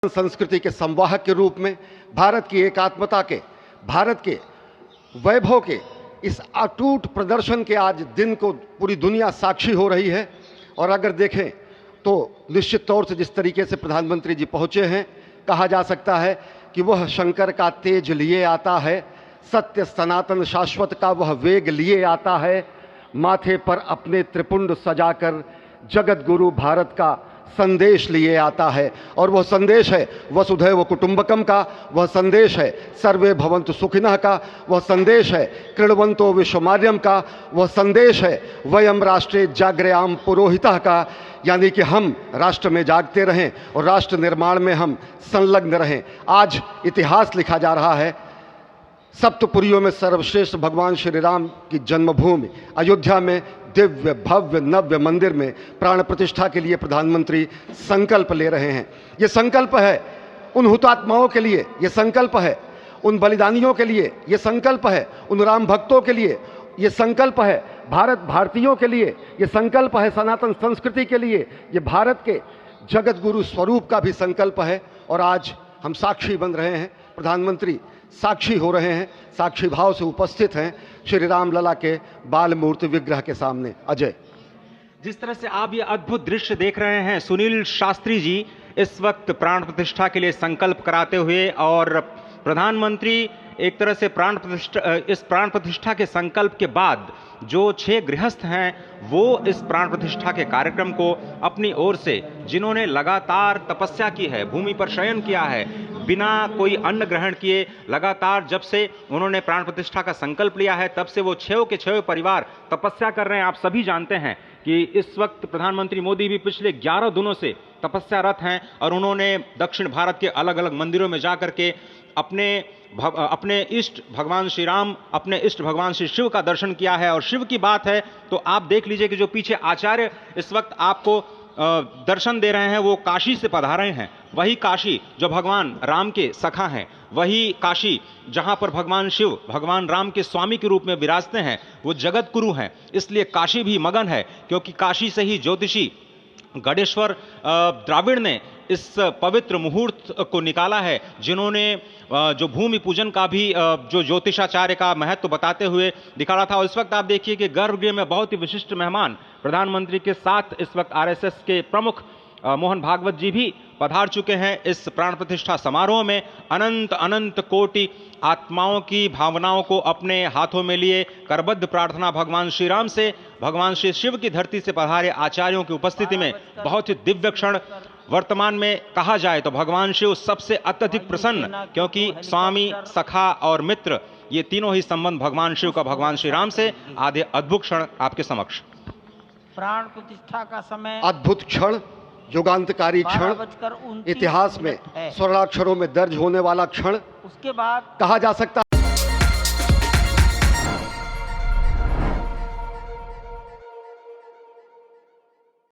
संस्कृति के संवाहक के रूप में, भारत की एकात्मता के, भारत के वैभव के इस अटूट प्रदर्शन के आज दिन को पूरी दुनिया साक्षी हो रही है। और अगर देखें तो निश्चित तौर से जिस तरीके से प्रधानमंत्री जी पहुंचे हैं, कहा जा सकता है कि वह शंकर का तेज लिए आता है, सत्य सनातन शाश्वत का वह वेग लिए आता है, माथे पर अपने त्रिपुंड सजाकर जगत गुरु भारत का संदेश लिए आता है। और वह संदेश है वसुधैव कुटुंबकम का, वह संदेश है सर्वे भवन्तु सुखिनः का, वह संदेश है कृण्वन्तो विश्वमार्यम का, वह संदेश है वयम राष्ट्रे जाग्रयाम पुरोहितः का, यानी कि हम राष्ट्र में जागते रहें और राष्ट्र निर्माण में हम संलग्न रहें। आज इतिहास लिखा जा रहा है। सप्तपुरियों में सर्वश्रेष्ठ भगवान श्री राम की जन्मभूमि अयोध्या में दिव्य भव्य नव्य मंदिर में प्राण प्रतिष्ठा के लिए प्रधानमंत्री संकल्प ले रहे हैं। ये संकल्प है उन हुतात्माओं के लिए, ये संकल्प है उन बलिदानियों के लिए, ये संकल्प है उन राम भक्तों के लिए, ये संकल्प है भारत भारतीयों के लिए, ये संकल्प है सनातन संस्कृति के लिए, ये भारत के जगत गुरु स्वरूप का भी संकल्प है। और आज हम साक्षी बन रहे हैं, प्रधानमंत्री साक्षी हो रहे हैं, साक्षी भाव से उपस्थित हैं श्री राम लला के बाल मूर्ति विग्रह के सामने। अजय, जिस तरह से आप ये अद्भुत दृश्य देख रहे हैं, सुनील शास्त्री जी इस वक्त प्राण प्रतिष्ठा के लिए संकल्प कराते हुए, और प्रधानमंत्री एक तरह से इस प्राण प्रतिष्ठा के संकल्प के बाद जो 6 गृहस्थ हैं वो इस प्राण प्रतिष्ठा के कार्यक्रम को अपनी ओर से, जिन्होंने लगातार तपस्या की है, भूमि पर शयन किया है, बिना कोई अन्न ग्रहण किए, लगातार जब से उन्होंने प्राण प्रतिष्ठा का संकल्प लिया है तब से वो 6 के 6 परिवार तपस्या कर रहे हैं। आप सभी जानते हैं कि इस वक्त प्रधानमंत्री मोदी भी पिछले 11 दिनों से तपस्यारत हैं और उन्होंने दक्षिण भारत के अलग अलग मंदिरों में जाकर के अपने इष्ट भगवान श्री राम, अपने इष्ट भगवान श्री शिव का दर्शन किया है। और शिव की बात है तो आप देख लीजिए कि जो पीछे आचार्य इस वक्त आपको दर्शन दे रहे हैं वो काशी से पधारे हैं। वही काशी जो भगवान राम के सखा हैं, वही काशी जहां पर भगवान शिव भगवान राम के स्वामी के रूप में विराजते हैं, वो जगत गुरु हैं। इसलिए काशी भी मगन है, क्योंकि काशी से ही ज्योतिषी गणेश्वर द्राविड़ ने इस पवित्र मुहूर्त को निकाला है, जिन्होंने जो भूमि पूजन का भी जो ज्योतिषाचार्य का महत्व बताते हुए दिखाया था। और इस वक्त आप देखिए कि गर्भगृह में बहुत ही विशिष्ट मेहमान प्रधानमंत्री के साथ इस वक्त आरएसएस के प्रमुख मोहन भागवत जी भी पधार चुके हैं। इस प्राण प्रतिष्ठा समारोह में अनंत अनंत कोटि आत्माओं की भावनाओं को अपने हाथों में लिए करबद्ध प्रार्थना भगवान श्री राम से, भगवान श्री शिव की धरती से पधारे आचार्यों की उपस्थिति में बहुत ही दिव्य क्षण। वर्तमान में कहा जाए तो भगवान शिव सबसे अत्यधिक प्रसन्न, क्योंकि स्वामी, सखा और मित्र ये तीनों ही संबंध भगवान शिव का भगवान श्री राम से। आधे अद्भुत क्षण आपके समक्ष। प्राण प्रतिष्ठा का समय अद्भुत क्षण, युगांतकारी क्षण, इतिहास में स्वर्णाक्षरों में दर्ज होने वाला क्षण उसके बाद कहा जा सकता